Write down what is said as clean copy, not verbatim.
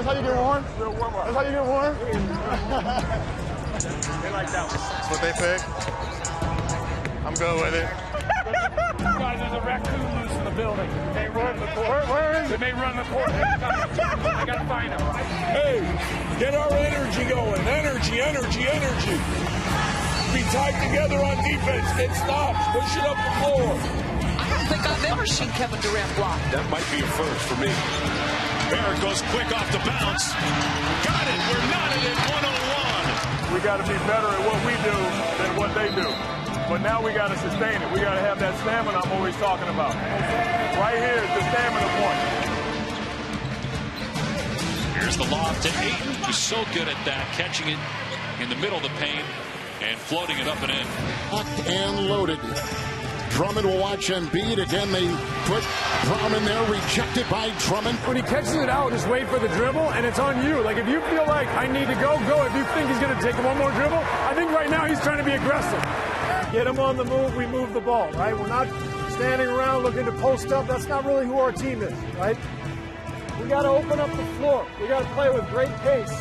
how you get warm? Real warm up. That's how you get warm? They like that one. That's what they pick. I'm good with it. Guys, there's a raccoon loose in the building. They run the court. Where is They it? may run the court. I gotta find him. Hey, get our energy going. Energy, energy, energy. Be tight together on defense. Get stops. Push it up the floor. I don't think I've ever seen Kevin Durant block. That might be a first for me. Barrett goes quick off the bounce. Got it. We're knotted at 101. We got to be better at what we do than what they do. But now we got to sustain it. We got to have that stamina I'm always talking about. Right here is the stamina point. Here's the lob to Ayton, who's so good at that, catching it in the middle of the paint and floating it up and in. Locked and loaded. Drummond will watch Embiid. Again, they put Brown in there, rejected by Drummond. When he catches it out, just wait for the dribble, and it's on you. Like, if you feel like I need to go, go. If you think he's going to take one more dribble, I think right now he's trying to be aggressive. Get him on the move, we move the ball, right? We're not standing around looking to post up. That's not really who our team is, right? We got to open up the floor. We got to play with great pace.